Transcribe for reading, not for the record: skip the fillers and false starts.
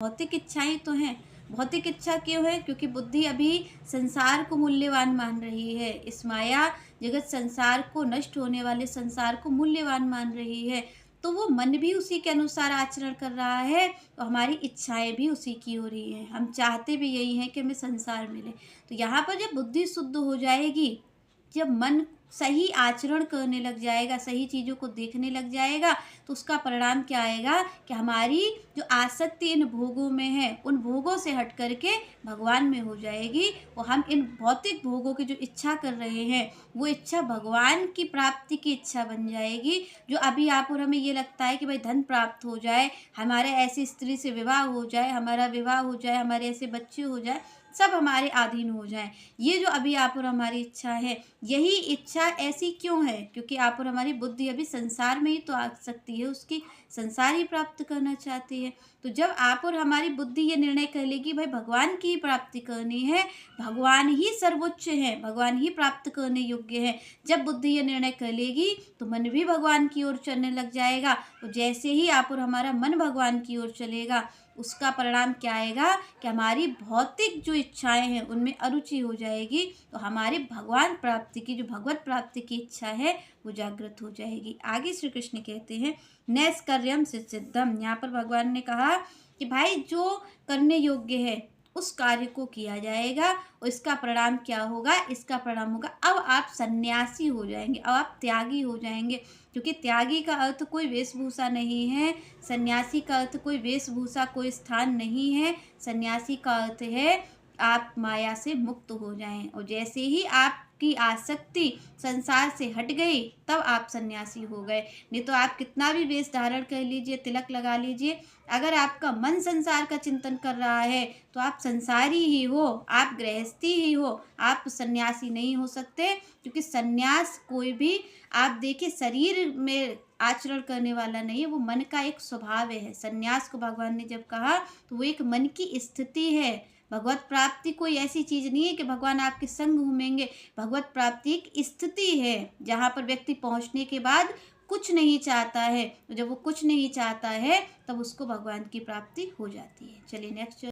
भौतिक इच्छाएं तो हैं। भौतिक इच्छा क्यों है? क्योंकि बुद्धि अभी संसार को मूल्यवान मान रही है, इस माया जगत संसार को, नष्ट होने वाले संसार को मूल्यवान मान रही है। तो वो मन भी उसी के अनुसार आचरण कर रहा है, तो हमारी इच्छाएं भी उसी की हो रही हैं। हम चाहते भी यही हैं कि हमें संसार मिले। तो यहाँ पर जब बुद्धि शुद्ध हो जाएगी, जब मन सही आचरण करने लग जाएगा, सही चीज़ों को देखने लग जाएगा, तो उसका परिणाम क्या आएगा कि हमारी जो आसक्ति इन भोगों में है, उन भोगों से हट करके भगवान में हो जाएगी। और हम इन भौतिक भोगों की जो इच्छा कर रहे हैं, वो इच्छा भगवान की प्राप्ति की इच्छा बन जाएगी। जो अभी आप और हमें ये लगता है कि भाई धन प्राप्त हो जाए, हमारे ऐसी स्त्री से विवाह हो जाए, हमारा विवाह हो जाए, हमारे ऐसे बच्चे हो जाए, सब हमारे अधीन हो जाएं। ये जो अभी आप और हमारी इच्छा है, यही इच्छा ऐसी क्यों है? क्योंकि आप और हमारी बुद्धि अभी संसार में ही तो आ सकती है, उसकी संसार ही प्राप्त करना चाहती है। तो जब आप और हमारी बुद्धि ये निर्णय कर लेगी भाई भगवान की ही प्राप्ति करनी है, भगवान ही सर्वोच्च है, भगवान ही प्राप्त करने योग्य है, जब बुद्धि ये निर्णय कर लेगी तो मन भी भगवान की ओर चलने लग जाएगा। तो जैसे ही आप और हमारा मन भगवान की ओर चलेगा, उसका परिणाम क्या आएगा कि हमारी भौतिक जो इच्छाएं हैं उनमें अरुचि हो जाएगी। तो हमारे भगवान प्राप्ति की, जो भगवत प्राप्ति की इच्छा है, वो जागृत हो जाएगी। आगे श्री कृष्ण कहते हैं नैष्कर्म्यं सिद्ध्यर्थम। यहाँ पर भगवान ने कहा कि भाई जो करने योग्य है उस कार्य को किया जाएगा, और इसका परिणाम क्या होगा? इसका परिणाम होगा अब आप सन्यासी हो जाएंगे, अब आप त्यागी हो जाएंगे। क्योंकि त्यागी का अर्थ कोई वेशभूषा नहीं है, सन्यासी का अर्थ कोई वेशभूषा, कोई स्थान नहीं है। सन्यासी का अर्थ है आप माया से मुक्त हो जाएं, और जैसे ही आपकी आसक्ति संसार से हट गई तब आप सन्यासी हो गए। नहीं तो आप कितना भी वेश धारण कर लीजिए, तिलक लगा लीजिए, अगर आपका मन संसार का चिंतन कर रहा है तो आप संसारी ही हो, आप गृहस्थी ही हो, आप सन्यासी नहीं हो सकते। क्योंकि सन्यास कोई भी, आप देखिए, शरीर में आचरण करने वाला नहीं है, वो मन का एक स्वभाव है। सन्यास को भगवान ने जब कहा तो वो एक मन की स्थिति है। भगवत प्राप्ति कोई ऐसी चीज़ नहीं है कि भगवान आपके संग घूमेंगे। भगवत प्राप्ति एक स्थिति है जहाँ पर व्यक्ति पहुँचने के बाद कुछ नहीं चाहता है। तो जब वो कुछ नहीं चाहता है तब उसको भगवान की प्राप्ति हो जाती है। चलिए नेक्स्ट